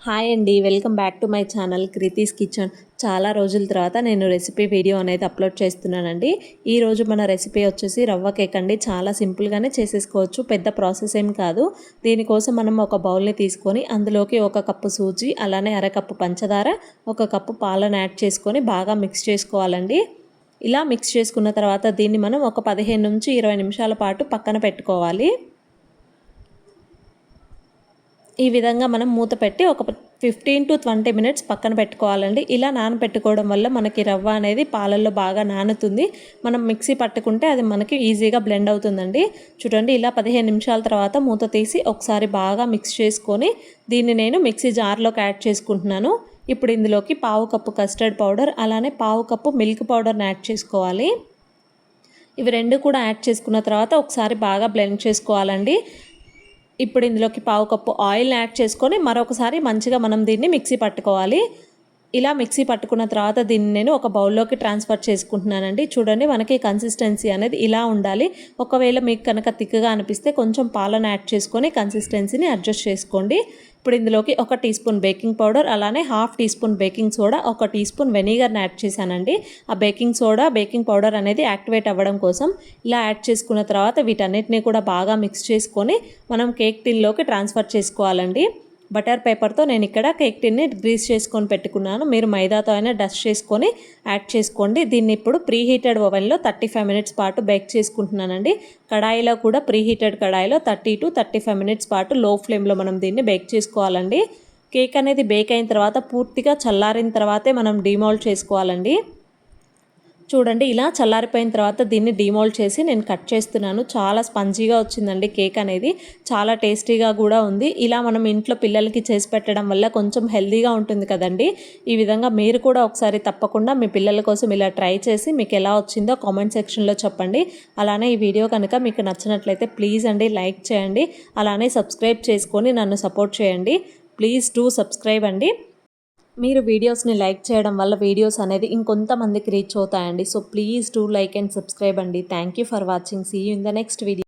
Hi అండి, welcome back to my channel Kruthi's Kitchen. చాలా రోజుల తర్వాత నేను రెసిపీ వీడియో అనేది అప్లోడ్ చేస్తున్నానండి. ఈరోజు మన రెసిపీ వచ్చేసి రవ్వ కేక్ అండి. చాలా సింపుల్గానే చేసేసుకోవచ్చు, పెద్ద ప్రాసెస్ ఏం కాదు. దీనికోసం మనం ఒక బౌల్ని తీసుకొని అందులోకి 1 కప్పు సూజీ, అలానే అరకప్పు పంచదార, 1 కప్పు పాలను యాడ్ చేసుకొని బాగా మిక్స్ చేసుకోవాలండి. ఇలా మిక్స్ చేసుకున్న తర్వాత దీన్ని మనం ఒక 15 నుంచి 20 నిమిషాల పాటు పక్కన పెట్టుకోవాలి. ఈ విధంగా మనం మూత పెట్టి ఒక 15 to 20 మినిట్స్ పక్కన పెట్టుకోవాలండి. ఇలా నానబెట్టుకోవడం వల్ల మనకి రవ్వ అనేది పాలల్లో బాగా నానుతుంది. మనం మిక్సీ పట్టుకుంటే అది మనకి ఈజీగా బ్లెండ్ అవుతుందండి. చూడండి, ఇలా 15 నిమిషాల తర్వాత మూత తీసి ఒకసారి బాగా మిక్స్ చేసుకొని దీన్ని నేను మిక్సీ జార్లోకి యాడ్ చేసుకుంటున్నాను. ఇప్పుడు ఇందులోకి 1/2 కప్పు కస్టర్డ్ పౌడర్, అలానే 1/2 కప్పు మిల్క్ పౌడర్ని యాడ్ చేసుకోవాలి. ఇవి రెండు కూడా యాడ్ చేసుకున్న తర్వాత ఒకసారి బాగా బ్లెండ్ చేసుకోవాలండి. ఇప్పుడు ఇందులోకి 1/2 కప్పు ఆయిల్ యాడ్ చేసుకొని మరొకసారి మంచిగా మనం దీన్ని మిక్సీ పట్టుకోవాలి. ఇలా మిక్సీ పట్టుకున్న తర్వాత దీన్ని నేను ఒక బౌల్లోకి ట్రాన్స్ఫర్ చేసుకుంటున్నానండి. చూడండి, మనకి కన్సిస్టెన్సీ అనేది ఇలా ఉండాలి. ఒకవేళ మీకు కనుక థిక్గా అనిపిస్తే కొంచెం పాలను యాడ్ చేసుకొని కన్సిస్టెన్సీని అడ్జస్ట్ చేసుకోండి. ఇప్పుడు ఇందులోకి 1 టీ స్పూన్ బేకింగ్ పౌడర్, అలానే 1/2 teaspoon baking soda, 1 teaspoon వెనిగర్ని యాడ్ చేశానండి. ఆ బేకింగ్ సోడా, బేకింగ్ పౌడర్ అనేది యాక్టివేట్ అవ్వడం కోసం. ఇలా యాడ్ చేసుకున్న తర్వాత వీటన్నిటిని కూడా బాగా మిక్స్ చేసుకొని మనం కేక్ టిన్లోకి ట్రాన్స్ఫర్ చేసుకోవాలండి. బటర్ పేపర్తో నేను ఇక్కడ కేక్ టిన్ని గ్రీస్ చేసుకొని పెట్టుకున్నాను. మీరు మైదాతో అయినా డస్ట్ చేసుకొని యాడ్ చేసుకోండి. దీన్ని ఇప్పుడు ప్రీహీటెడ్ ఓవెన్లో 35 మినిట్స్ పాటు బేక్ చేసుకుంటున్నానండి. కడాయిలో కూడా ప్రీహీటెడ్ కడాయిలో 30 to 35 మినిట్స్ పాటు లో ఫ్లేమ్లో మనం దీన్ని బేక్ చేసుకోవాలండి. కేక్ అనేది బేక్ అయిన తర్వాత పూర్తిగా చల్లారిన తర్వాతే మనం డీమోల్డ్ చేసుకోవాలండి. చూడండి, ఇలా చల్లారిపోయిన తర్వాత దీన్ని డీమోల్డ్ చేసి నేను కట్ చేస్తున్నాను. చాలా స్పంజీగా వచ్చిందండి కేక్ అనేది, చాలా టేస్టీగా కూడా ఉంది. ఇలా మనం ఇంట్లో పిల్లలకి చేసి పెట్టడం వల్ల కొంచెం హెల్తీగా ఉంటుంది కదండి. ఈ విధంగా మీరు కూడా ఒకసారి తప్పకుండా మీ పిల్లల కోసం ఇలా ట్రై చేసి మీకు ఎలా వచ్చిందో కామెంట్ సెక్షన్లో చెప్పండి. అలానే ఈ వీడియో కనుక మీకు నచ్చినట్లయితే ప్లీజ్ అండి లైక్ చేయండి. అలానే సబ్స్క్రైబ్ చేసుకొని నన్ను సపోర్ట్ చేయండి. ప్లీజ్ డూ సబ్స్క్రైబ్ అండి. మీరు వీడియోస్ని లైక్ చేయడం వల్ల వీడియోస్ అనేది ఇంకొంతమందికి రీచ్ అవుతాయండి. So please do like and subscribe అండి. Thank you for watching. See you in the next video.